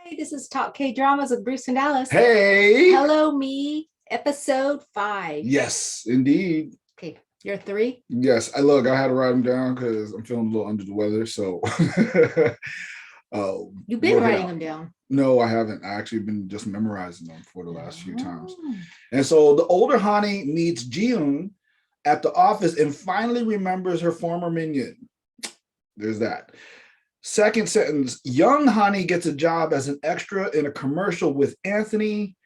Hi, this is Talk K Dramas with Bruce and Dallas. Hey. Hello, me, episode 5. Yes, indeed. Okay, you're 3. Yes, I had to write them down because I'm feeling a little under the weather. So, You've been work it writing out. them down. No, I haven't. I actually been just memorizing them for the last few times. Oh. And so the older Ha-ni meets Ji-yoon at the office and finally remembers her former minion. There's that. Second sentence, young Ha-ni gets a job as an extra in a commercial with Anthony.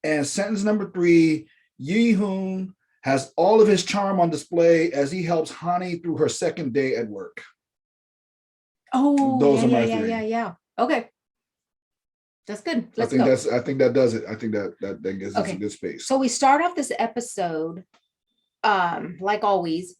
And sentence number 3, Yi-hoon has all of his charm on display as he helps Ha-ni through her second day at work. Oh, Those are my three. yeah. Okay. That's good. I think that does it. I think that gives us a good space. So we start off this episode, like always,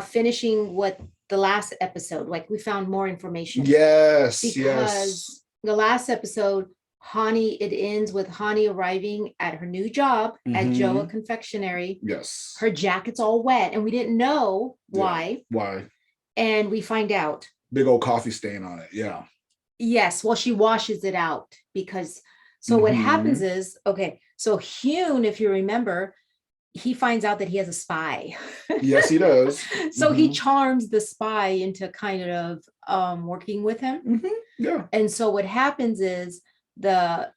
finishing what the last episode, like we found more information. Yes, because the last episode, it ends with Ha-ni arriving at her new job at Joa Confectionery. Yes. Her jacket's all wet, and we didn't know why. Why? And we find out. Big old coffee stain on it. Yeah. Yes. Well, she washes it out because. So what happens is, so Hyun, if you remember, he finds out that he has a spy. Yes, he does. So he charms the spy into kind of working with him. Yeah. And so what happens is the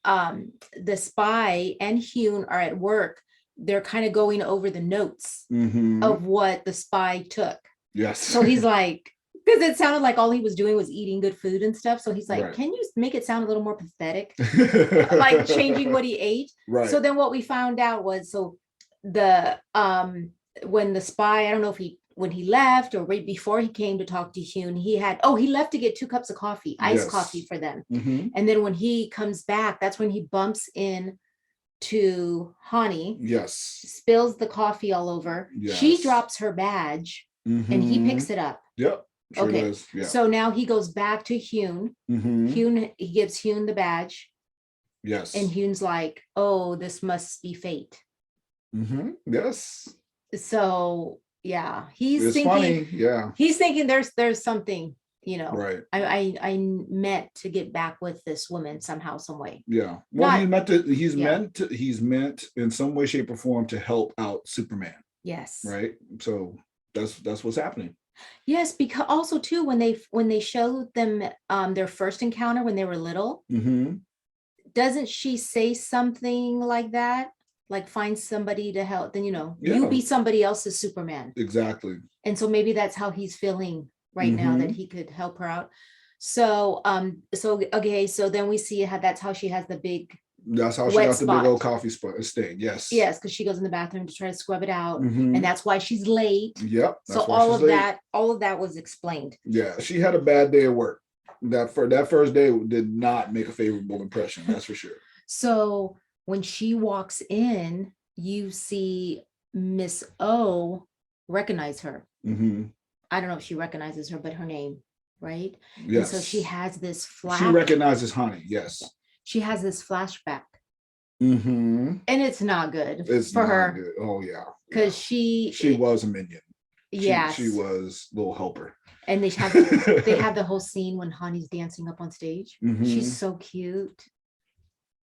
spy and Hyun are at work. They're kind of going over the notes of what the spy took. Yes. So he's like, because it sounded like all he was doing was eating good food and stuff. So he's like, right. Can you make it sound a little more pathetic? Like changing what he ate. Right. So then what we found out was, the when the spy, I don't know if when he left or right before he came to talk to Hyun, he left to get 2 cups of coffee, iced coffee for them. And then when he comes back, that's when he bumps in to Ha-ni. Yes. Spills the coffee all over. Yes. She drops her badge and he picks it up. Yep. Sure does. Yeah. So now he goes back to Hyun. He gives Hyun the badge. Yes. And Hyun's like, oh, this must be fate. Yes. So yeah, he's thinking. Funny. Yeah. He's thinking there's something, Right. I meant to get back with this woman somehow, some way. Yeah. Well, he's meant in some way, shape, or form to help out Superman. Yes. Right. So that's what's happening. Yes, because also too, when they showed them their first encounter when they were little, doesn't she say something like that? Like find somebody to help, then you be somebody else's Superman. Exactly. And so maybe that's how he's feeling right now, that he could help her out. So so then we see that's how she has the big. That's how she got the big old coffee stain. Yes. Yes, because she goes in the bathroom to try to scrub it out, and that's why she's late. Yep. So all of that was explained. Yeah, she had a bad day at work. That first day did not make a favorable impression. That's for sure. So when she walks in, you see Miss O recognize her. I don't know if she recognizes her, but her name, right? Yes. And so she has this flash. She recognizes Ha-ni. Yes. She has this flashback. And it's not good for her. Good. Oh yeah. Because she was a minion. Yes. She was a little helper. And they have the whole scene when Ha-ni's dancing up on stage. She's so cute.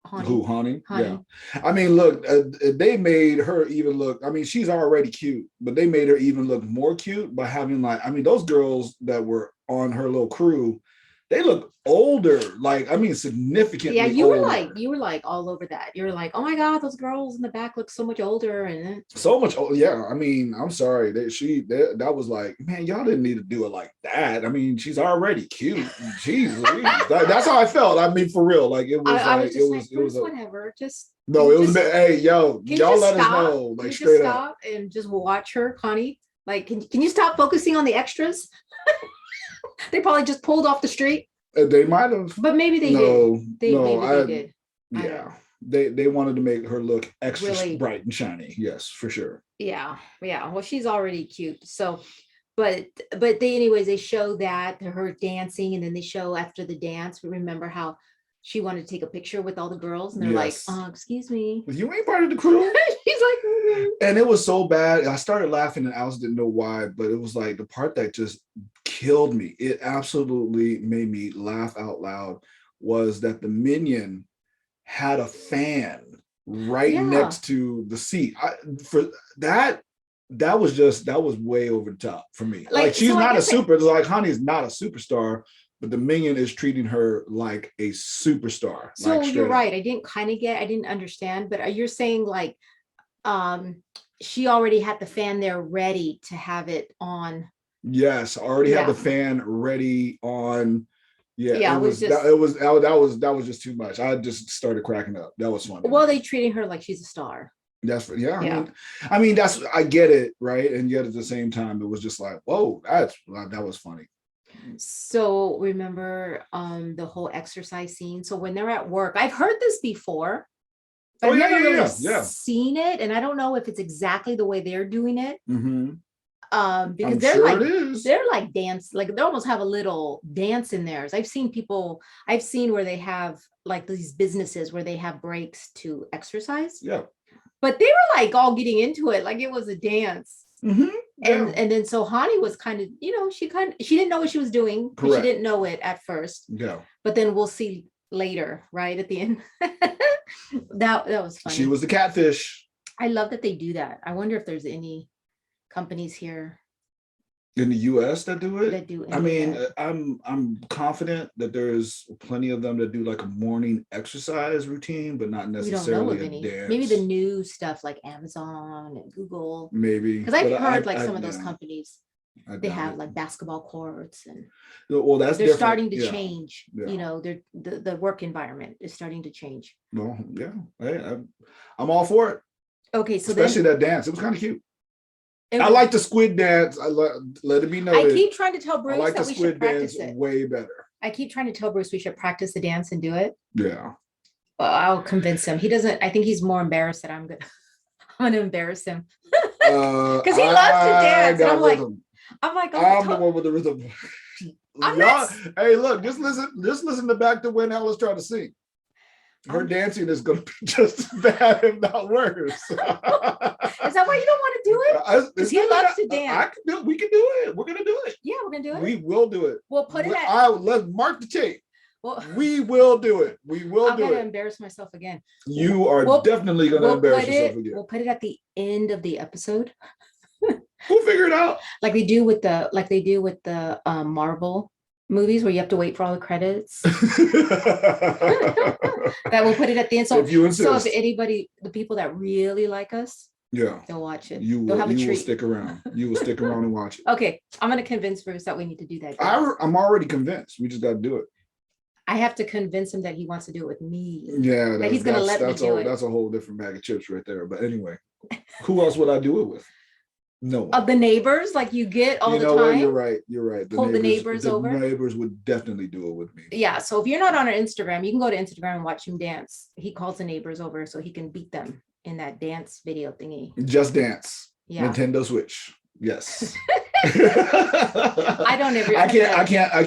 Ha-ni? Yeah. I mean, look, they made her even look, I mean, she's already cute, but they made her even look more cute by having those girls that were on her little crew, they look older, significantly older. You were like all over that. You were like, oh my God, those girls in the back look so much older. And so much. Yeah. I mean, I'm sorry. That was like, man, y'all didn't need to do it like that. I mean, she's already cute. Jeez, that's how I felt. I mean, for real. Like it was whatever. Just no, it was hey, yo, y'all let us know. Like straight up. And just watch her, Ha-ni. Like, can you stop focusing on the extras? They probably just pulled off the street. They might have, but maybe they did. They did. Yeah, they wanted to make her look extra really bright and shiny. Yes, for sure. Yeah. Well, she's already cute. So, but they show that her dancing, and then they show after the dance. Remember how she wanted to take a picture with all the girls, and they're like, excuse me, you ain't part of the crew. She's like, and it was so bad. I started laughing, and Alice didn't know why, but it was like the part that just killed me. It absolutely made me laugh out loud was that the minion had a fan right Yeah. next to the seat. That was way over the top for me. Like she's so I not a guess super, like Honey's not a superstar, but the minion is treating her like a superstar. So like, straight you're up. right. I didn't understand, but you're saying like she already had the fan there ready to have it on. Yes, already had Yeah. the fan ready on. Yeah, Yeah, it was just- that was just too much. I just started cracking up. That was funny. Well, they treating her like she's a star. That's Yeah. I mean that's, I get it, right? And yet at the same time, it was just like, whoa, that was funny. So remember the whole exercise scene. So when they're at work, I've heard this before, but I've never really seen it, and I don't know if it's exactly the way they're doing it. Mhm. Because I'm they're sure like it is. they're like dance, like they almost have a little dance in theirs. I've seen where they have like these businesses where they have breaks to exercise. Yeah. But they were like all getting into it, like it was a dance. Mhm. Yeah. And then so Hani was kind of, she didn't know what she was doing. But she didn't know it at first. Yeah. But then we'll see later, right at the end. that was funny. She was the catfish. I love that they do that. I wonder if there's any companies here in the US that do it. that do. I mean, I'm confident that there's plenty of them that do like a morning exercise routine, but not We don't know necessarily of a any. dance. Maybe the new stuff like Amazon and Google. Maybe Because I've heard like some of those companies, they doubt have it. like basketball courts, and Well, that's they're different. starting to Yeah. change. Yeah. The work environment is starting to change. Well, yeah. Hey, I'm all for it. Okay, so especially then, that dance. It was kind of cute. I like the squid dance. Let it be noted. I keep trying to tell I Bruce like that the we should squid practice dance it. way better. I keep trying to tell Bruce we should practice the dance and do it. Yeah. Well, I'll convince him. He doesn't. I think he's more embarrassed that I'm gonna embarrass him because he loves to dance. And I'm like, I'm the one with the rhythm. Hey, look, just listen to Back to When Ella's trying to sing. Her dancing is going to be just as bad, if not worse. Is that why you don't want to do it? Because he loves to dance. We can do it. We're going to do it. Yeah, we're going to do it. We will do it. We'll put it at. Let's mark the tape. Well, we will do it. We will I'm do gonna it. embarrass myself again. You are definitely going to embarrass yourself again. We'll put it at the end of the episode. We'll figure it out. Like they do with the Marvel movies where you have to wait for all the credits. That we'll put it at the end. So if anybody, the people that really like us, they'll watch it. They'll have a treat. Will stick around. You will stick around and watch it. Okay, I'm gonna convince Bruce that we need to do that. I'm already convinced. We just got to do it. I have to convince him that he wants to do it with me. Yeah, that he's gonna let me do it. That's a whole different bag of chips right there. But anyway, who else would I do it with? No one. Of the neighbors, like you get all the time. What? You're right. Pull the neighbors over. The neighbors would definitely do it with me. Yeah. So if you're not on our Instagram, you can go to Instagram and watch him dance. He calls the neighbors over so he can beat them in that dance video thingy. Just Dance. Yeah. Nintendo Switch. Yes. I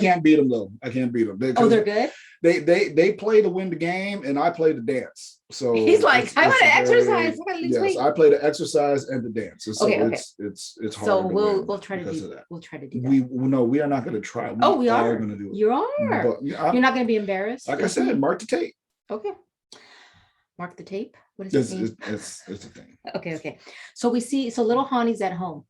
can't beat them though. I can't beat them. They're good. They play to win the game, and I play to dance. So he's like, I want to exercise. Yes, I play to exercise and to dance. And so it's hard. So we'll try to do that. We'll try to do that. We are not going to try. We are going to do it. You are. But, you're not going to be embarrassed. Like I said, mark the tape. Okay. Mark the tape. What does it mean? It's a thing. Okay. So we see. So little Hani's at home.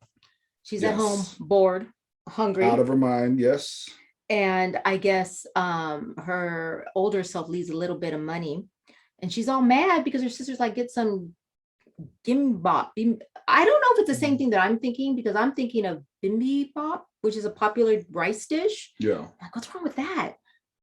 She's at home, bored, hungry, out of her mind. Yes. And I guess her older self leaves a little bit of money, and she's all mad because her sister's like, get some gimbap. I don't know if it's the same thing that I'm thinking, because I'm thinking of bibimbap, which is a popular rice dish. Yeah. Like, what's wrong with that?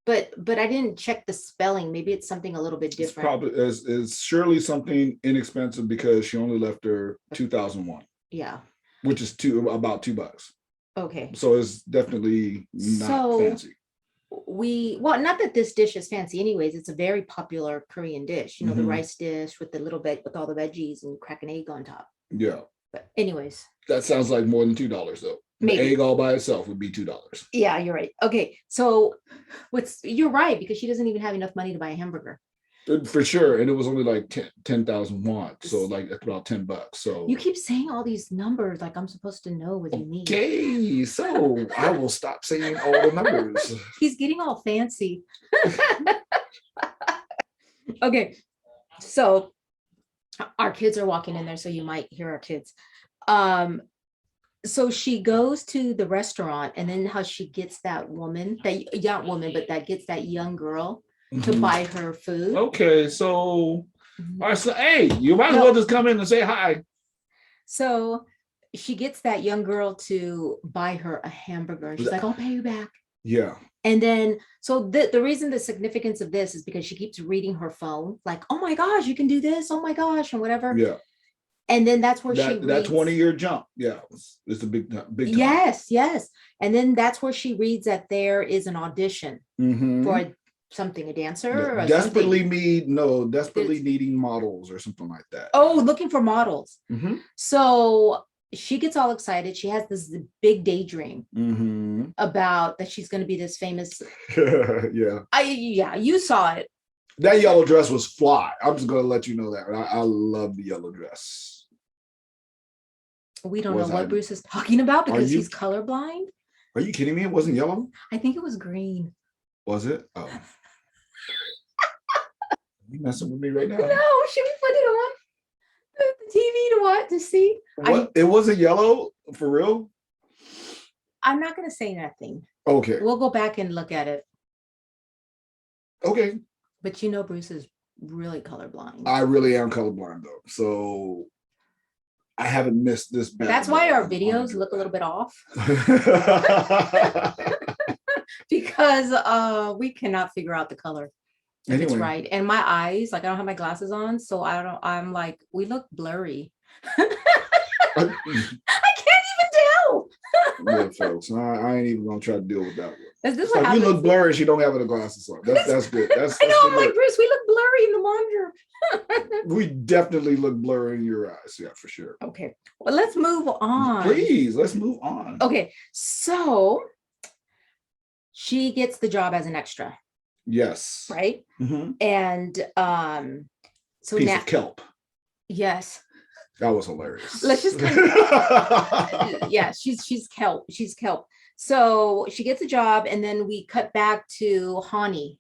But I didn't check the spelling. Maybe it's something a little bit different. It's surely something inexpensive because she only left her 2001. Yeah. Which is about $2. Okay. So it's definitely not fancy. Not that this dish is fancy anyways. It's a very popular Korean dish. The rice dish with the little bit with all the veggies and crack an egg on top. Yeah. But anyways. That sounds like more than $2 though. Maybe. The egg all by itself would be $2. Yeah, you're right. Okay. So you're right, because she doesn't even have enough money to buy a hamburger. For sure. And it was only like 10,000 won. So like that's about $10. So you keep saying all these numbers like I'm supposed to know what you mean. Okay, so I will stop saying all the numbers. He's getting all fancy. Okay, so our kids are walking in there, so you might hear our kids. So she goes to the restaurant, and then how she gets that woman, that young woman, but that gets that young girl to buy her food. Okay, so all right, so hey, you might as well just come in and say hi. So she gets that young girl to buy her a hamburger, and she's like, I'll pay you back. Yeah. And then, so the reason, the significance of this is because she keeps reading her phone, like, oh my gosh, you can do this, oh my gosh, and whatever. Yeah. And then that's where she that 20-year jump. Yeah, it's a big time. Yes. And then that's where she reads that there is an audition for something, a dancer, or desperately needing models or something like that. Oh, looking for models. So she gets all excited. She has this big daydream about that she's going to be this famous. You saw it. That yellow dress was fly. I'm just going to let you know that. I love the yellow dress. We don't know what Bruce is talking about because he's colorblind. Are you kidding me? It wasn't yellow? I think it was green. Was it? Oh. You messing with me right now? No, should we put it on the TV to see? What? It wasn't yellow for real? I'm not going to say nothing. Okay. We'll go back and look at it. Okay. But you know Bruce is really colorblind. I really am colorblind though. So I haven't missed this. That's why our videos look a little bit off. Because we cannot figure out the color. If it's right. And my eyes, like I don't have my glasses on, so I'm like, we look blurry. I can't even tell. Yeah, folks, I ain't even gonna try to deal with that one. Is this what happens? You look blurry. She don't have the glasses on. That's good. That's I know. I'm like, Bruce, we look blurry in the monitor. We definitely look blurry in your eyes. Yeah, for sure. Okay. Well, let's move on. Please, let's move on. Okay. So she gets the job as an extra. Yes. Right. And so piece now of kelp. Yes. That was hilarious. Let's just yeah, she's kelp. She's kelp. So she gets a job, and then we cut back to Ha-ni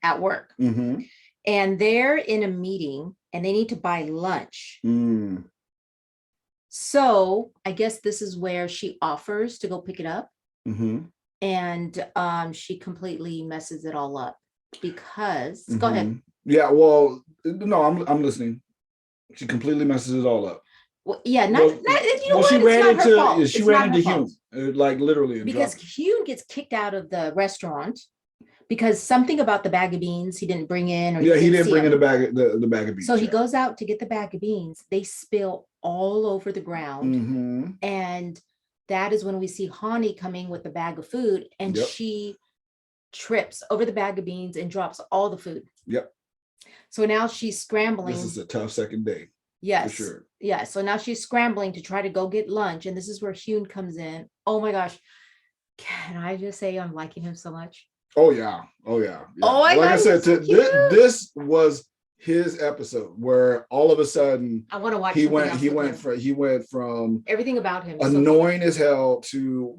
at work. And they're in a meeting, and they need to buy lunch. So I guess this is where she offers to go pick it up. And she completely messes it all up because go ahead. Yeah, well, no, I'm listening. She completely messes it all up. Well, yeah, you know what? She ran into Hyun, like literally, because Hyun gets kicked out of the restaurant because something about the bag of beans he didn't bring in. Or he didn't bring in the bag of beans. So he goes out to get the bag of beans. They spill all over the ground, and that is when we see Ha-ni coming with the bag of food, and she trips over the bag of beans and drops all the food. So now she's scrambling. This is a tough second day. Yes. For sure. Yeah. So now she's scrambling to try to go get lunch. And this is where Hyun comes in. Oh my gosh. Can I just say I'm liking him so much? Oh yeah. Oh yeah. Oh my God, I said, so this was his episode where all of a sudden I want to watch. He went from everything about him annoying as hell to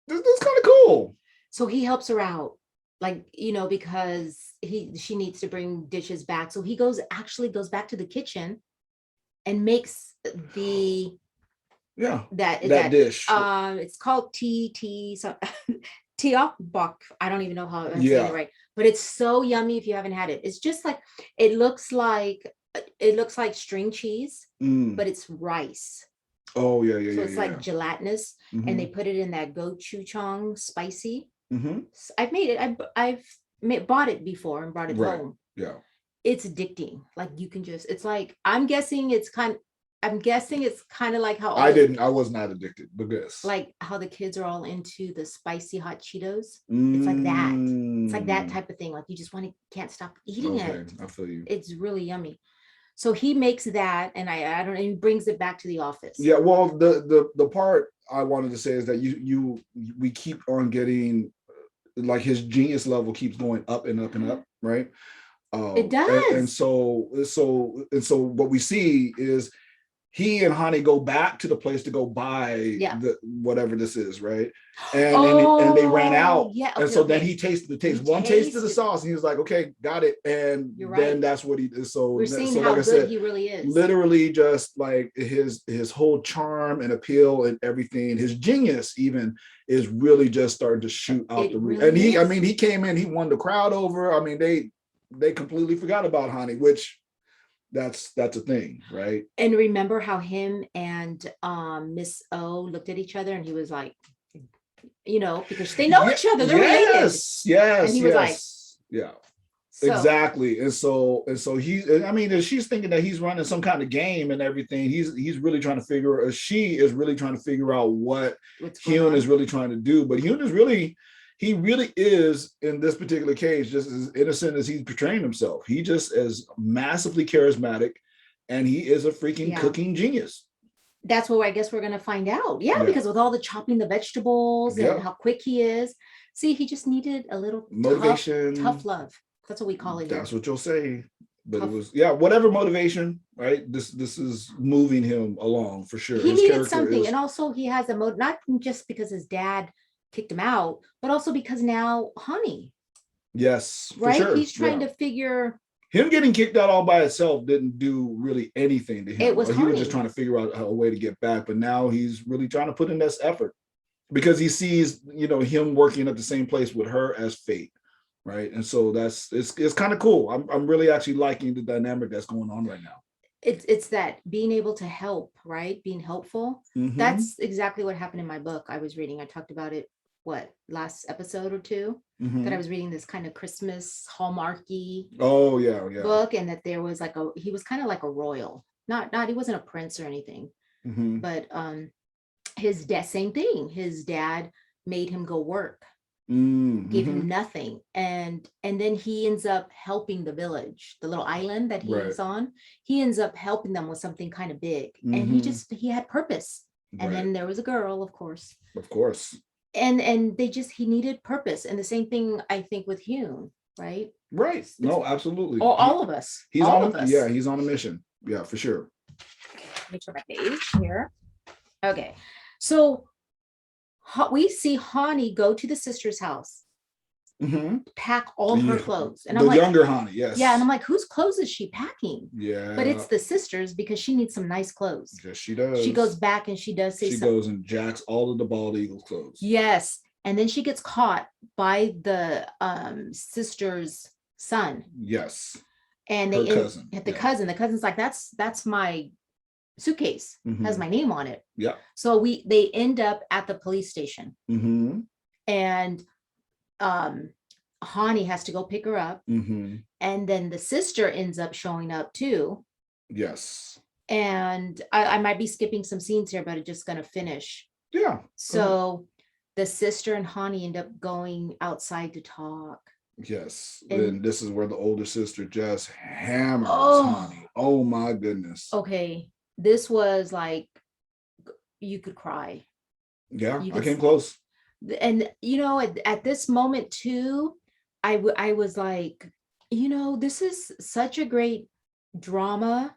this is kind of cool. So he helps her out, like, because she needs to bring dishes back. So he goes back to the kitchen and makes that dish. It's called Tiokbok. I don't even know how I'm saying it right, but it's so yummy if you haven't had it. It's just like it looks like string cheese, but it's rice. Oh yeah. So it's like gelatinous, and they put it in that gochujang spicy. I've made it. I've bought it before and brought it home. Yeah, it's addicting. Like you can just. It's like I'm guessing it's kind of like how I was not addicted, but yes, like how the kids are all into the spicy hot Cheetos. It's like that. It's like that type of thing. Like you just can't stop eating it. I feel you. It's really yummy. So he makes that, and I don't know. He brings it back to the office. Yeah. Well, the part I wanted to say is that we keep on getting, like, his genius level keeps going up and up and up, right? It does. And so what we see is he and Hani go back to the place to go buy Yeah. the whatever this is, right? And they ran out. Yeah. And Okay, so then okay. he tasted the taste, He one taste of the tasted- sauce, and he was like, okay, got it. And You're then right. that's what he did. So We're seeing so how like I good said, he really is. literally just like his whole charm and appeal and everything, his genius even is really just starting to shoot out the roof. Really And he, I is. mean, he came in, he won the crowd over. I mean, they completely forgot about Hani, which that's a thing, right? And remember how him and Miss O looked at each other and he was like, because they know each other, they're related. Yes, And he was like, yeah. so Exactly. And so I mean, she's thinking that he's running some kind of game and everything. He's really trying to figure, she is really trying to figure out what Hyun is really trying to do. But Hyun is really, he really is, in this particular case, just as innocent as he's portraying himself. He just is massively charismatic, and he is a freaking cooking genius. That's what I guess we're gonna find out. Yeah, because with all the chopping the vegetables and how quick he is, see, he just needed a little motivation, tough love. That's what we call it. That's what you'll say. But tough. It was, whatever motivation, right? This is moving him along for sure. He needed something, and also he has a not just because his dad kicked him out, but also because now Hani. Yes, right. Sure. He's trying to figure. Him getting kicked out all by itself didn't do really anything to him. It was he was just trying to figure out a way to get back. But now he's really trying to put in this effort because he sees, him working at the same place with her as fate. Right. And so it's kind of cool. I'm really actually liking the dynamic that's going on right now. It's that being able to help, right? Being helpful. Mm-hmm. That's exactly what happened in my book I was reading. I talked about it, last episode or two, that I was reading this kind of Christmas Hallmarky book, and that there was he was kind of like a royal, not he wasn't a prince or anything, but his dad, same thing. His dad made him go work. Gave him nothing, and then he ends up helping the village, the little island that he's on. He ends up helping them with something kind of big, and he had purpose. And then there was a girl, of course, and he needed purpose. And the same thing I think with Hyun, right? No, absolutely. All of us. He's on a mission. Yeah, for sure. Make sure my page here. Okay, so we see Hani go to the sister's house, pack all her clothes, and I'm like, younger Hani, yes, and I'm like, whose clothes is she packing? Yeah, but it's the sister's, because she needs some nice clothes. Yes, she does. She goes back and she does say she goes and jacks all of the bald eagle's clothes. Yes, and then she gets caught by the sister's son. Yes, and they the cousin's like, that's my suitcase, has my name on it. Yeah. So they end up at the police station, and Hani has to go pick her up, and then the sister ends up showing up too. Yes. And I might be skipping some scenes here, but I'm just gonna finish. Yeah. So the sister and Hani end up going outside to talk. Yes. And this is where the older sister just hammers Hani. Oh my goodness. Okay. This was like, you could cry. Yeah, I came close. And at this moment too, I was like, this is such a great drama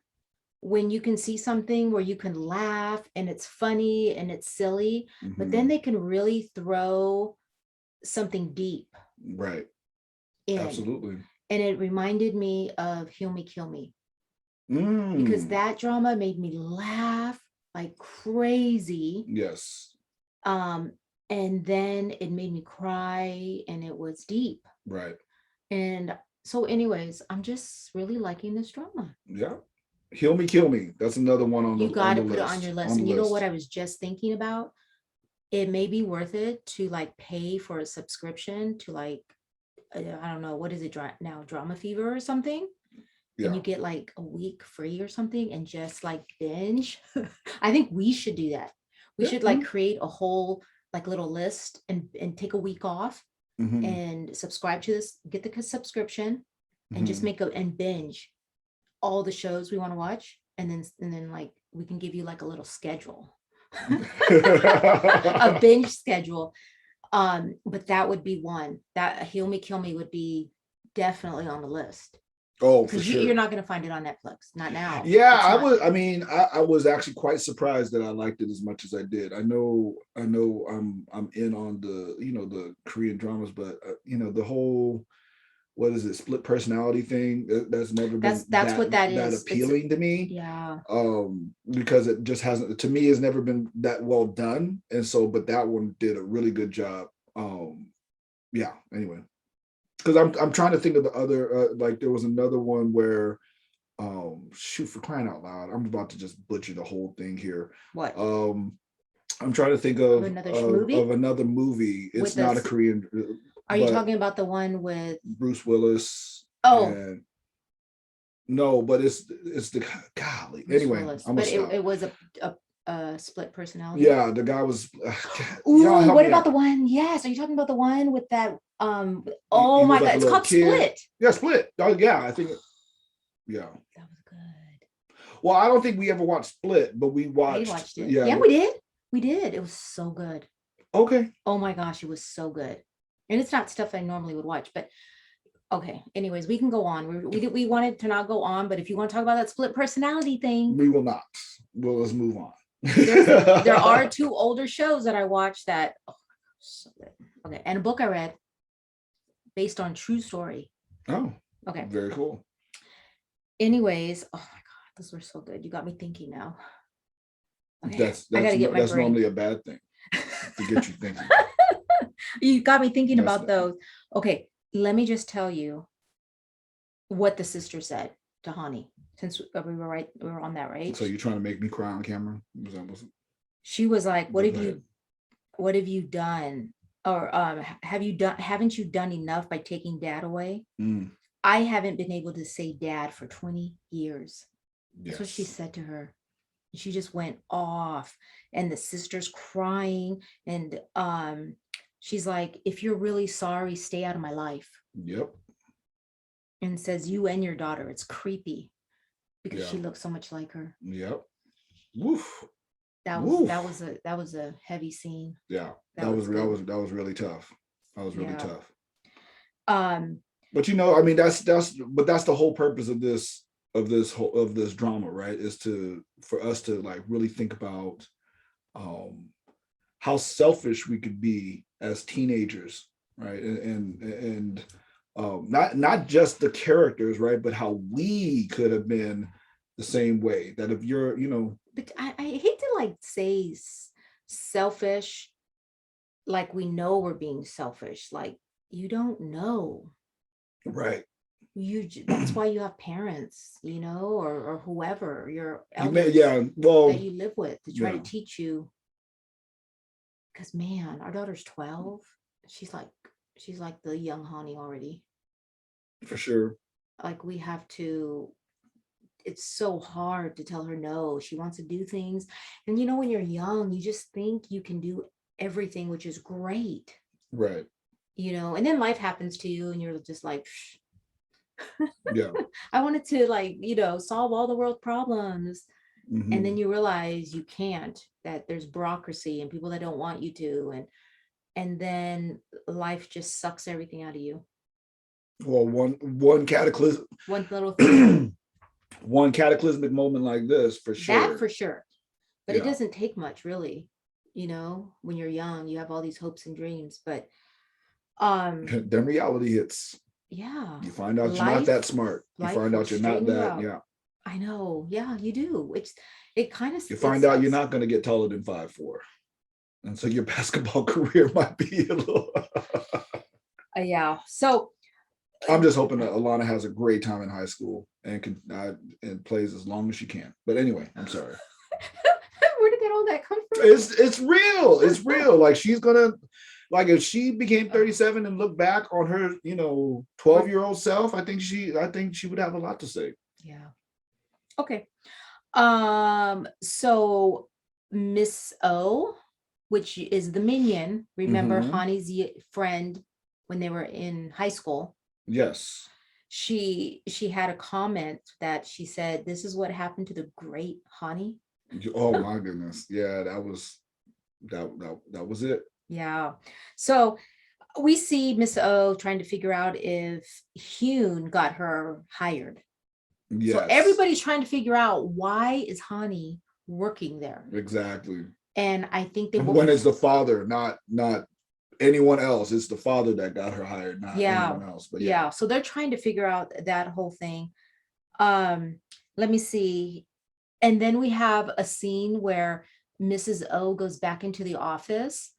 when you can see something where you can laugh and it's funny and it's silly, but then they can really throw something deep. Right. In. Absolutely. And it reminded me of Kill Me, Kill Me. Because that drama made me laugh like crazy. Yes. And then it made me cry, and it was deep. Right. And so anyways, I'm just really liking this drama. Yeah. Kill Me. That's another one on the list. You got to put it on your list. And you know what I was just thinking about? It may be worth it to pay for a subscription to I don't know, what is it now? Drama Fever or something? Yeah. And you get a week free or something and just binge. I think we should do that. We should create a whole little list and take a week off and subscribe to this, get the subscription and just and binge all the shows we want to watch. And then we can give you a little schedule, a binge schedule. But that would be one. That Kill Me would be definitely on the list. Oh, for Because sure. you're not going to find it on Netflix. Not now. Yeah, It's I not. was. I mean, I was actually quite surprised that I liked it as much as I did. I know. I'm in on the the Korean dramas, but the whole what is it split personality thing that's never been That's what that that is. It's appealing to me. yeah. Because it just hasn't to me has never been that well done, and so but that one did a really good job. Yeah. Anyway, because I'm trying to think of the other like there was another one where shoot for crying out loud, I'm about to just butcher the whole thing here. What? I'm trying to think Another movie of another movie. It's with not a us. Korean, Are you but talking about the one with? Bruce Willis Oh, and no, but it's the golly. Bruce Anyway, Willis, I'm gonna but stop. it was a split personality. Yeah, the guy was. Y'all Ooh, help what me about out. the one? Yes, are you talking about the one with that? He Oh was my like God, a it's little called kid. Split. Yeah, Split. Oh yeah, I think. Yeah. That was good. Well, I don't think we ever watched Split, but we We watched. watched it. Yeah. Yeah, we did. We did. It was so good. Okay. Oh my gosh, it was so good. And it's not stuff I normally would watch, but okay. Anyways, we can go on. We wanted to not go on, but if you want to talk about that split personality thing, We will not. Well, let's move on. there are two older shows that I watched that so good. Okay, and a book I read based on true story. Oh, okay, very cool. Anyways, oh my God, those were so good. You got me thinking now. Okay, I gotta get my that's brain. normally a bad thing to get you thinking. You got me thinking about those. Okay, let me just tell you what the sister said to Ha-ni, since we were on that, right? So you're trying to make me cry on camera? She was like, what have you done? Or haven't you done enough by taking dad away? I haven't been able to say dad for 20 years. That's what she said to her. She just went off, and the sister's crying, and she's like, if you're really sorry, stay out of my life. Yep. And says you and your daughter. It's creepy because she looks so much like her. Yep. Woof. That was a heavy scene. Yeah. That was really tough. That was really tough. But I mean that's the whole purpose of this drama, right? Is for us to like really think about how selfish we could be as teenagers, right? And not just the characters, right, but how we could have been the same way. That if you're, but I hate to like say selfish, like we know we're being selfish. Like you don't know, right? That's why you have parents, or whoever your elders that you live with to try to teach you. Because man, our daughter's 12. She's like the young Ha-ni already. For sure. Like we have to. It's so hard to tell her no. She wants to do things, and when you're young, you just think you can do everything, which is great, right? And then life happens to you, and you're just like. Yeah. I wanted to solve all the world's problems. Mm-hmm. And then you realize you can't, that there's bureaucracy and people that don't want you to. And then life just sucks everything out of you. Well, one cataclysm. One little thing. One cataclysmic moment like this, for sure. That for sure. But it doesn't take much, really. When you're young, you have all these hopes and dreams. But then reality hits. Yeah. You find out you're not that smart. You find out you're not that, I know. Yeah, you do. It kind of. You find out you're not going to get taller than 5'4", and so your basketball career might be a little. Yeah. So. I'm just hoping that Alana has a great time in high school and and plays as long as she can. But anyway, I'm sorry. Where did all that come from? It's real. It's real. Like she's gonna. Like if she became 37 and looked back on her, 12-year-old self, I think she would have a lot to say. Yeah. Okay. So Miss O, which is the minion, remember Ha-ni's friend when they were in high school? Yes. She had a comment that she said, "This is what happened to the great Ha-ni." Oh my goodness. Yeah, that was it. Yeah. So we see Miss O trying to figure out if Hyun got her hired. Yes. So everybody's trying to figure out, why is Ha-ni working there? Exactly. And I think they when it's the father, not anyone else. It's the father that got her hired, not anyone else. But yeah, so they're trying to figure out that whole thing. Let me see. And then we have a scene where Mrs. O goes back into the office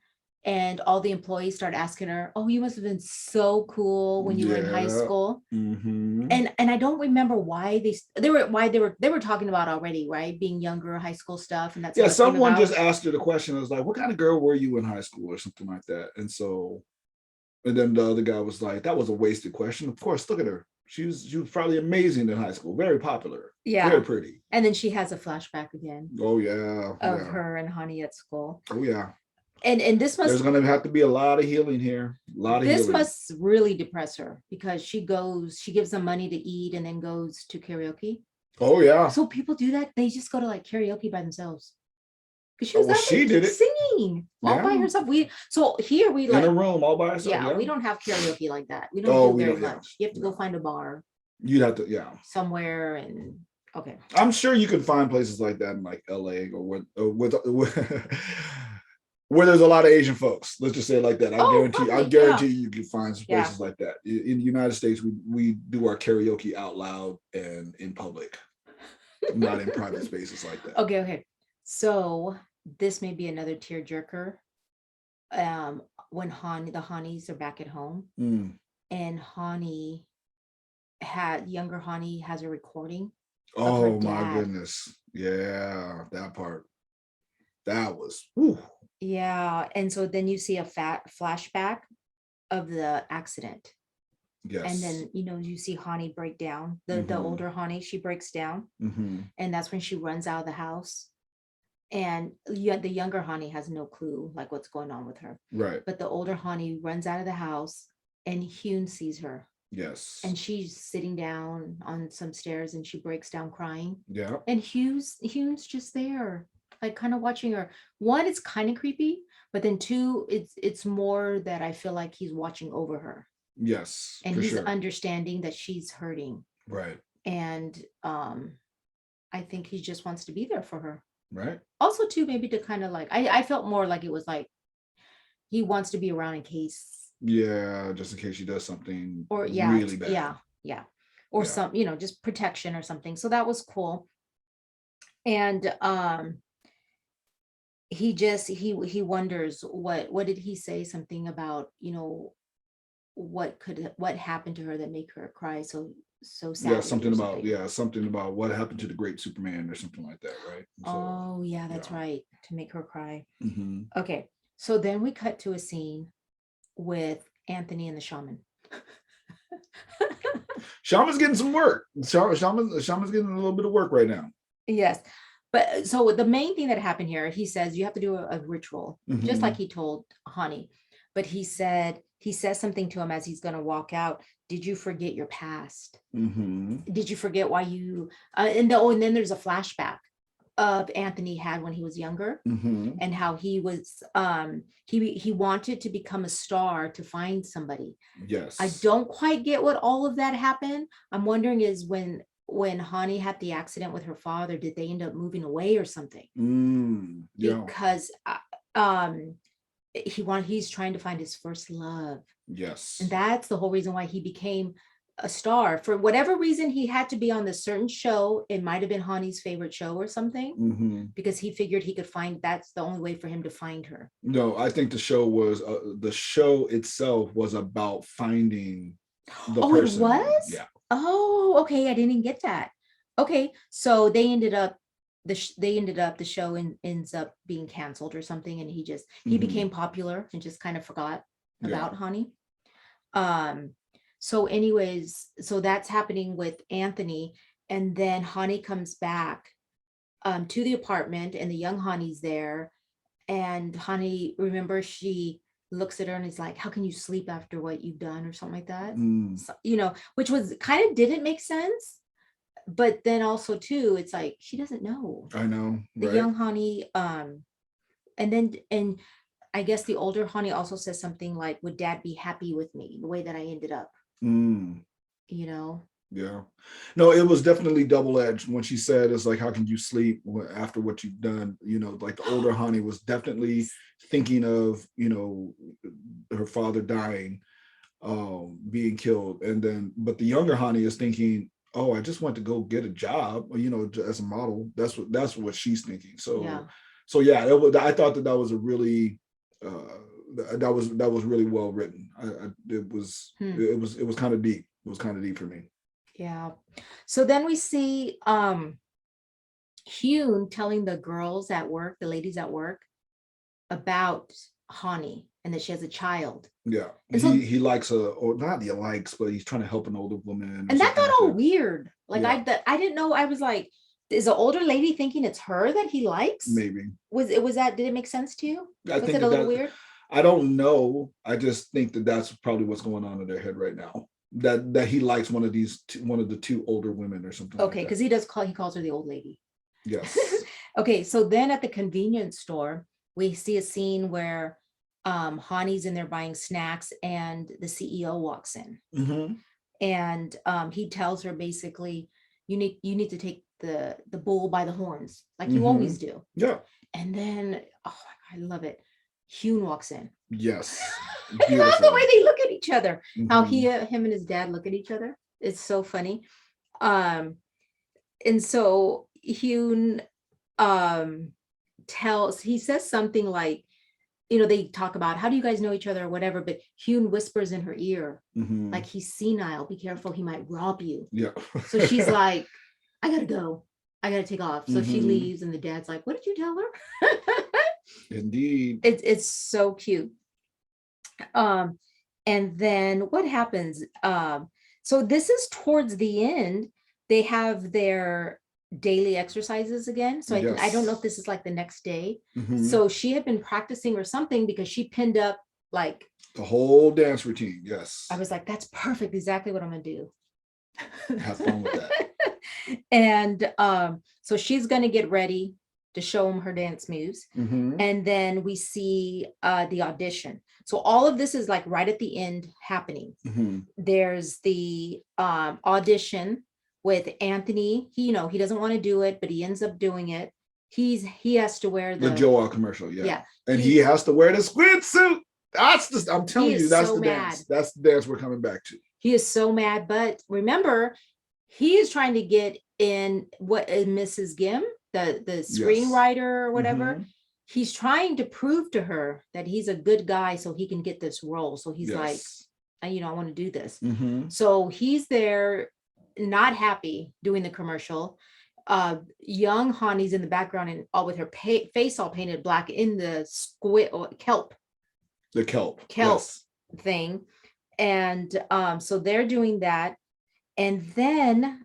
and all the employees start asking her, oh, you must have been so cool when you were in high school. Mm-hmm. And I don't remember why they were talking about already, right? Being younger, high school stuff. And that's someone just asked her the question. It was like, what kind of girl were you in high school or something like that? And then the other guy was like, that was a wasted question. Of course, look at her. She was probably amazing in high school, very popular, very pretty. And then she has a flashback again. Oh yeah, of her and Ha-ni at school. Oh yeah. And this must, there's going to have to be a lot of healing here. A lot of this healing. must really depress her, because she gives them money to eat and then goes to karaoke. Oh yeah. So people do that. They just go to like karaoke by themselves. Because she did it singing all by herself. Here we in a room all by herself. Yeah, we don't have karaoke like that. We don't do very much. You have to go find a bar. You'd have to, somewhere. And okay, I'm sure you can find places like that in like LA or where there's a lot of Asian folks. Let's just say it like that. I guarantee you can find some places like that. In the United States, we do our karaoke out loud and in public, not in private spaces like that. Okay. So this may be another tearjerker. When the Ha-nis are back at home, and younger Ha-ni has a recording. Oh my goodness. Yeah, that part. That was whew. Yeah. And so then you see a flashback of the accident. Yes. And then you see Ha-ni break down. The older Ha-ni, she breaks down. And that's when she runs out of the house. And the younger Ha-ni has no clue like what's going on with her. Right. But the older Ha-ni runs out of the house and Hyun sees her. Yes. And she's sitting down on some stairs and she breaks down crying. Yeah. And Hyun's just there, like kind of watching her. One, it's kind of creepy, but then two, it's more that I feel like he's watching over her. Yes. And he's understanding that she's hurting. Right. And I think he just wants to be there for her. Right. Also too, maybe to kind of like, I felt more like it was like he wants to be around in case. Yeah, just in case she does something really bad. Yeah. Or some, just protection or something. So that was cool. And he wonders what did he say something about, what happened to her that make her cry so sad. Yeah, something about what happened to the great Superman or something like that, right? So, that's right, to make her cry. Okay, so then we cut to a scene with Anthony and the shaman. Shaman's getting some work. Shaman's getting a little bit of work right now. Yes. But so the main thing that happened here, he says you have to do a ritual, just like he told Ha-ni. But he says something to him as he's going to walk out. Did you forget your past? Did you forget why you? And then there's a flashback of Anthony had when he was younger, and how he was he wanted to become a star to find somebody. Yes. I don't quite get what all of that happened. I'm wondering is when Ha-ni had the accident with her father, did they end up moving away or something? Because he's trying to find his first love. Yes. And that's the whole reason why he became a star. For whatever reason, he had to be on this certain show. It might have been Ha-ni's favorite show or something, because he figured he could that's the only way for him to find her. No, I think the show itself was about finding the person. It was? Yeah. Oh, okay. I didn't get that. Okay, so they ended up the show ends up being canceled or something, and he became popular and just kind of forgot about Ha-ni. So anyways, so that's happening with Anthony, and then Ha-ni comes back to the apartment, and the young Ha-ni's there, and Ha-ni, remember, she looks at her and is like, how can you sleep after what you've done, or something like that. So, which was kind of didn't make sense, but then also too, it's like she doesn't know. I know, the young Ha-ni, and I guess the older Hani also says something like, would dad be happy with me the way that I ended up? Mm. You know? Yeah. No, it was definitely double-edged when she said, it's like, how can you sleep after what you've done? You know, like the older Hani was definitely thinking of, you know, her father dying, being killed. And then, but the younger Hani is thinking, oh, I just went to go get a job, you know, as a model. That's what she's thinking. So, Yeah. so yeah, I thought that was a really, that was really well written. It was kind of deep. It was kind of deep for me. Yeah. So then we see Hyun telling the girls at work, the ladies at work, about Hani and that she has a child. Yeah. And so he likes or not he likes, but he's trying to help an older woman. And that got like all that. weird. Like Yeah. I didn't know. I was like, is the older lady thinking it's her that he likes? Maybe. Was that, did it make sense to you? I Was think it a little weird? I don't know. I just think that that's probably what's going on in their head right now. That he likes one of the two older women or something. Okay, like because he calls her the old lady. Yes. Okay, so then at the convenience store, we see a scene where Hani's in there buying snacks and the CEO walks in. Mm-hmm. And he tells her basically, you need to take the bull by the horns, like you always do. Yeah. And then, oh, I love it. Hyun walks in. Yes. I love the way they look at each other. How Mhm. him and his dad look at each other. It's so funny. And so Hyun he says something like, you know, they talk about how do you guys know each other or whatever, but Hyun whispers in her ear, like, he's senile, be careful, he might rob you. Yeah. So she's like, I gotta go, I gotta take off. So she leaves and the dad's like, what did you tell her? Indeed. It's so cute. And then what happens? So this is towards the end. They have their daily exercises again. So I don't know if this is like the next day. So she had been practicing or something because she pinned up like the whole dance routine. Yes. I was like, that's perfect. Exactly what I'm gonna do. Have fun with that. And so she's gonna get ready to show him her dance moves. And then we see the audition. So all of this is like right at the end happening. There's the audition with Anthony. He doesn't want to do it, but he ends up doing it. He has to wear the Joel commercial. Yeah. And he has to wear the squid suit. I'm telling you, that's the mad. dance. That's the dance we're coming back to. He is so mad, but remember, he is trying to get in what Mrs. Kim, the screenwriter or whatever. He's trying to prove to her that he's a good guy so he can get this role. So he's like, I want to do this. So he's there, not happy, doing the commercial. Young Hani's in the background and all with her face all painted black in the squid or kelp. The kelp thing. And so they're doing that. And then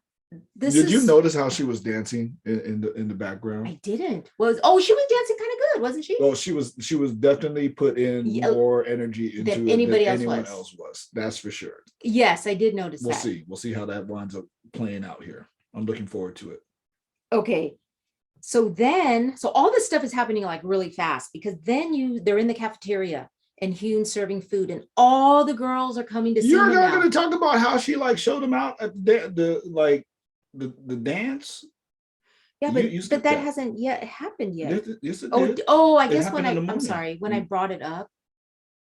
did you notice how she was dancing in the background? I didn't. She was dancing kind of good, wasn't she? Well, she was definitely put in more energy into than it anybody than anyone else was. That's for sure. Yes, I did notice we'll that. We'll see how that winds up playing out here. I'm looking forward to it. Okay. So all this stuff is happening like really fast because then they're in the cafeteria and Hyun serving food and all the girls are coming to see him. You're not going to talk about how she like showed them out at the dance. Yeah, but that hasn't yet happened yet. Yes, it did. I guess I'm sorry, when I brought it up,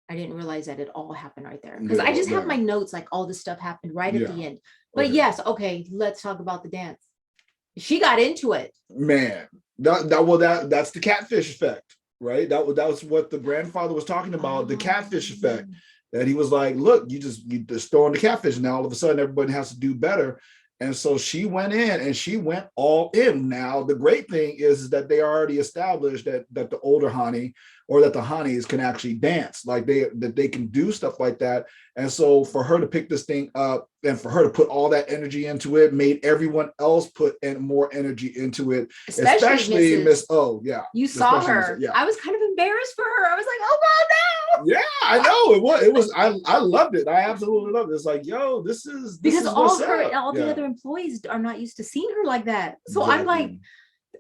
I didn't realize that it all happened right there because I just have my notes like all this stuff happened right at the end. But yes, okay, let's talk about the dance. She got into it. Man, that's the catfish effect, right? That was what the grandfather was talking about, the catfish effect. That he was like, look, you just throw in the catfish, and now all of a sudden everybody has to do better. And so she went in and she went all in. Now, the great thing is that they already established that the older Hani or that the Hanis can actually dance, like they can do stuff like that. And so for her to pick this thing up and for her to put all that energy into it made everyone else put in more energy into it, especially Miss O. Yeah. You saw her. Yeah. I was kind of embarrassed for her. I was like, oh, no. Yeah, I know. It was, I loved it. I absolutely loved it. It's like, yo, this is because all the other employees are not used to seeing her like that. So I'm like,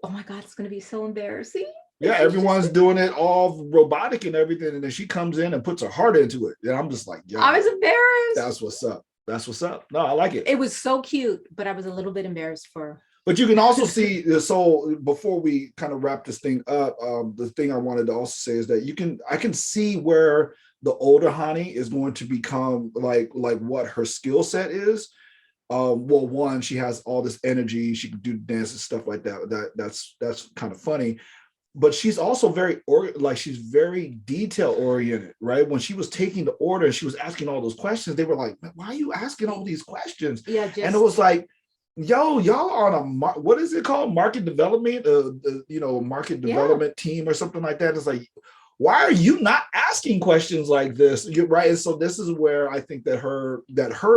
oh my God, it's going to be so embarrassing. Yeah, everyone's doing it all robotic and everything, and then she comes in and puts her heart into it. And I'm just like, yo, I was embarrassed. that's what's up. That's what's up. No, I like it. It was so cute, but I was a little bit embarrassed for. But you can also see, so before we kind of wrap this thing up, the thing I wanted to also say is that I can see where the older Hani is going to become like what her skill set is. Well, one, she has all this energy, she can do dance and stuff like that. That's kind of funny. But she's also she's very detail oriented, right? When she was taking the order and she was asking all those questions, they were like, why are you asking all these questions? Yeah, and it was like, yo, y'all on a what is it called? Market development, market development team or something like that. It's like, why are you not asking questions like this? You're right. And so this is where I think that her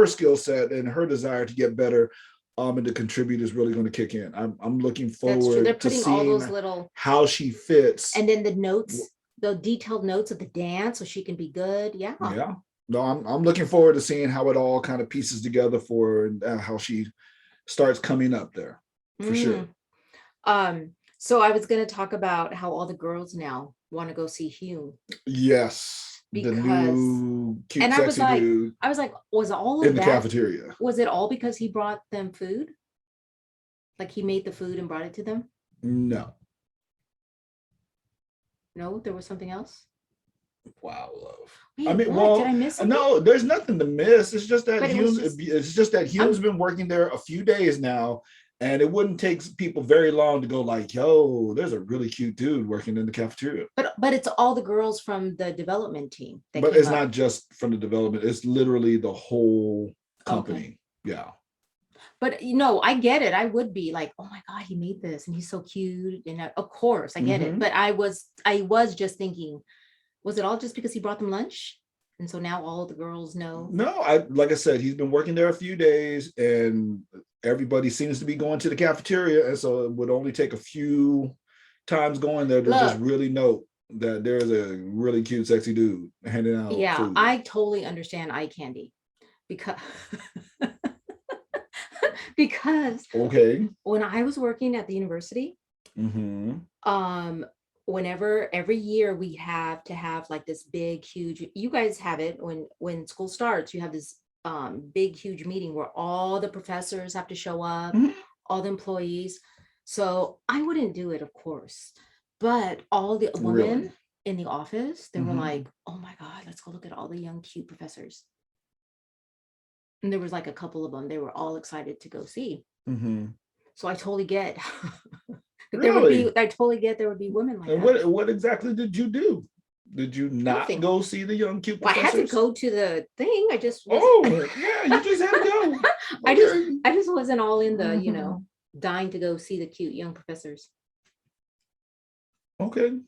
skill set and her desire to get better and to contribute is really going to kick in. I'm looking forward They're to putting seeing all those little how she fits. and then the notes, the detailed notes of the dance, so she can be good. Yeah. Yeah. No, I'm looking forward to seeing how it all kind of pieces together for how she starts coming up there for sure. So I was going to talk about how all the girls now want to go see Hugh. Yes. The new cute, and sexy dude. I was like, was all of in the cafeteria? Was it all because he brought them food? Like he made the food and brought it to them? No. No, there was something else. Wow, love. Wait, I mean, did I miss something? No, there's nothing to miss. It's just that Hume's been working there a few days now, and it wouldn't take people very long to go like, yo, there's a really cute dude working in the cafeteria. But it's all the girls from the development team. But it's not just from the development. It's literally the whole company. Okay. Yeah. But I get it. I would be like, oh my God, he made this and he's so cute. And of course, I get it. But I was just thinking, was it all just because he brought them lunch? And so now all the girls know? No, like I said, he's been working there a few days and everybody seems to be going to the cafeteria. And so it would only take a few times going there to just really note that there's a really cute, sexy dude handing out food. I totally understand eye candy because okay, when I was working at the university, whenever every year we have to have like this big, huge, you guys have it when school starts, you have this big, huge meeting where all the professors have to show up, all the employees. So I wouldn't do it, of course, but all the women in the office, they were like, oh my God, let's go look at all the young, cute professors. And there was like a couple of them, they were all excited to go see. So I totally get I totally get there would be women like and that. What exactly did you do? Did you not go see the young cute professors? I had to go to the thing. I just yeah, you just had to go. Okay. I just wasn't all in the dying to go see the cute young professors. Okay,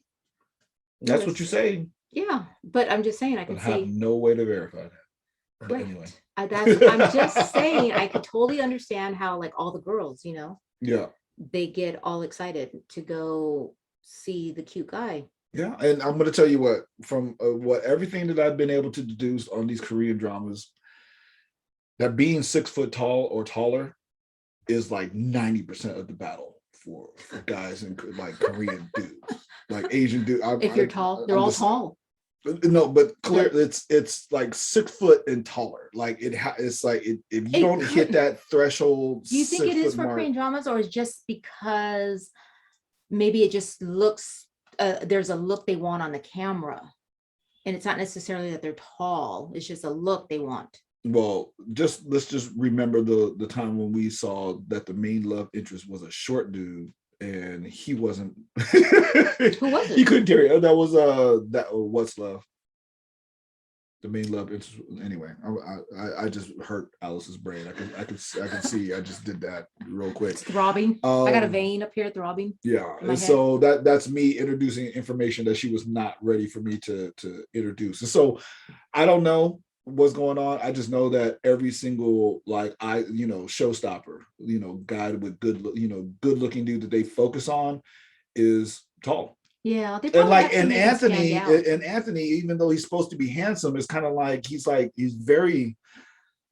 that's what you say. Yeah, but I'm just saying I can have no way to verify that. But anyway, I'm just saying I could totally understand how like all the girls, yeah, they get all excited to go see the cute guy. Yeah, and I'm going to tell you what, from everything that I've been able to deduce on these Korean dramas, that being 6 foot tall or taller is like 90% of the battle for guys and like Korean dudes, like Asian dudes. If you're tall, they're all tall. No, but clear, it's like 6 foot and taller. Like it's like if you don't hit that threshold. Do you think it is for Korean dramas, or is just because maybe it just looks? There's a look they want on the camera, and it's not necessarily that they're tall. It's just a look they want. Well, let's just remember the time when we saw that the main love interest was a short dude, and he wasn't. Who was it? He couldn't carry it. That was What's Love. The main love interest. Anyway, I just hurt Alice's brain. I could see. I just did that real quick. It's throbbing. I got a vein up here throbbing. Yeah, and so that's me introducing information that she was not ready for me to introduce. And so I don't know what's going on. I just know that every single showstopper, guy with good looking dude that they focus on is tall. Yeah, and Anthony, even though he's supposed to be handsome, is kind of like he's very,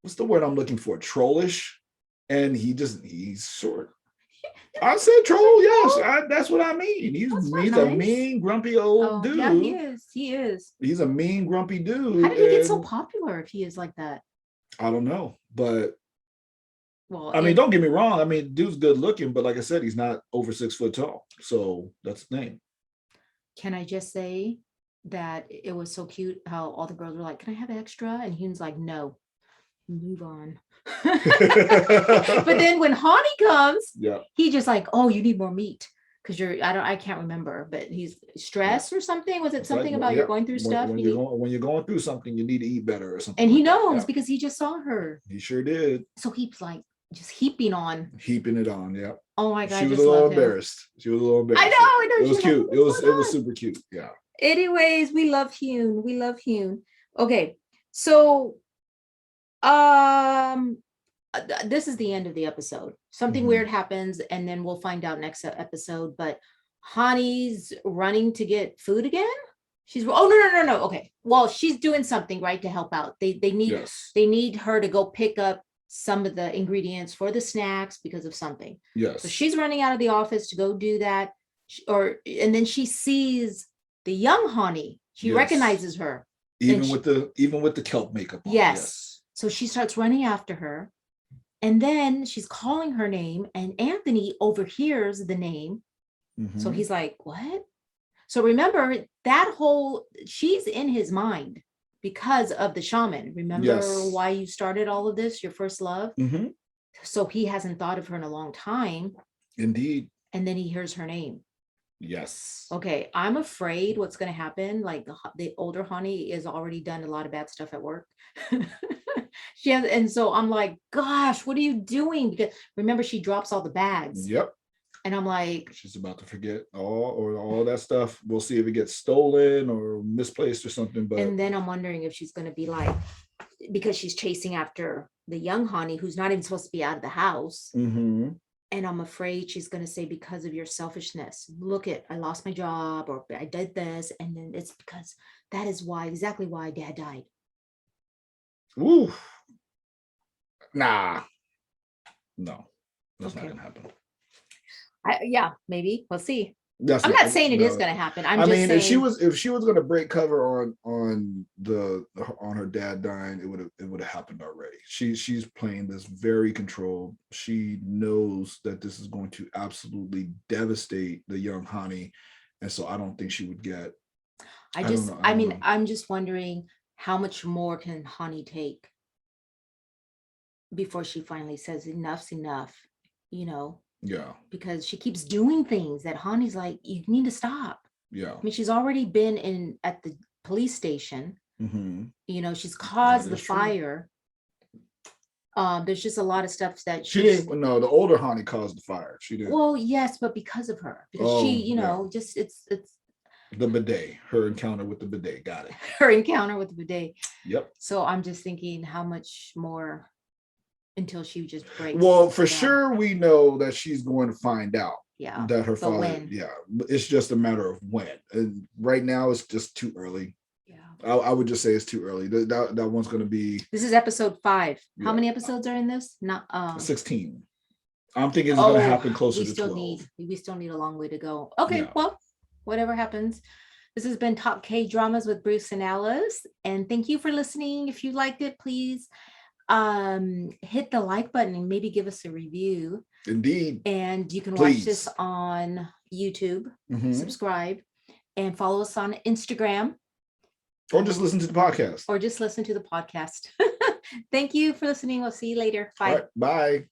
what's the word I'm looking for? Trollish, and he's short. I said troll, yes. That's what I mean. He's a nice. mean, grumpy old dude. Yeah, he is. He is. He's a mean, grumpy dude. How did he get so popular if he is like that? I don't know, but well, I mean, don't get me wrong. I mean, dude's good looking, but like I said, he's not over 6 foot tall. So that's the thing. Can I just say that it was so cute how all the girls were like, "Can I have extra?" And he was like, "No, move on." But then when Hani comes, yeah, he just like, "Oh, you need more meat." Because I can't remember, but he's stressed or something. Was it something about you're going through stuff? When you're going through something, you need to eat better or something. And he knows because he just saw her. He sure did. So he's like just heaping it on. Yeah. Oh my god, she was a little embarrassed. She was a little embarrassed. I know. It was cute. It was super cute. Yeah. Anyways, we love Hyun. Okay, so this is the end of the episode. Something weird happens, and then we'll find out next episode. But Hani's running to get food again. She's no. Okay, well, she's doing something right to help out. They need her to go pick up some of the ingredients for the snacks because of something. Yes. So she's running out of the office to go do that, and then she sees the young Hani. She recognizes her, even with the kelp makeup on. Yes. So she starts running after her. And then she's calling her name, and Anthony overhears the name. So he's like, what? So remember she's in his mind because of the shaman. Remember why you started all of this, your first love? So he hasn't thought of her in a long time. Indeed. And then he hears her name. Yes. Okay, I'm afraid what's going to happen. Like the older Hani is already done a lot of bad stuff at work. And so I'm like, gosh, what are you doing? Because remember, she drops all the bags. Yep. And I'm like, she's about to forget all that stuff. We'll see if it gets stolen or misplaced or something. But and then I'm wondering if she's going to be like, because she's chasing after the young Hani who's not even supposed to be out of the house. And I'm afraid she's going to say, because of your selfishness, look I lost my job, or I did this. And then it's because that is exactly why Dad died. Ooh. Nah. No, that's not going to happen. Yeah, maybe. We'll see. I'm not saying it is going to happen. I mean, if she was going to break cover on her dad dying, it would have happened already. She's playing this very controlled. She knows that this is going to absolutely devastate the young Hani, and so I don't think she would get. I'm just wondering how much more can Hani take before she finally says enough's enough, Yeah, because she keeps doing things that Hani's like, you need to stop. Yeah, I mean, she's already been at the police station. She's caused the fire. There's just a lot of stuff that she didn't. No, the older Hani caused the fire. She didn't. Well, yes, but because of her, because just it's the bidet. Her encounter with the bidet. Got it. Her encounter with the bidet. Yep. So I'm just thinking, how much more until she just breaks. Well, for sure, we know that she's going to find out. Yeah. That her father. When? Yeah. It's just a matter of when. And right now, it's just too early. Yeah. I would just say it's too early. That one's going to be. This is episode 5. Yeah. How many episodes are in this? Not 16. I'm thinking it's going to happen closer to 12. We still need a long way to go. Okay. Yeah. Well, whatever happens. This has been Talk K-Dramas with Bruce and Alice. And thank you for listening. If you liked it, please hit the like button and maybe give us a review. Indeed. And you can watch this on YouTube. Subscribe and follow us on Instagram. Or just listen to the podcast. Thank you for listening. We'll see you later. Bye. All right, bye.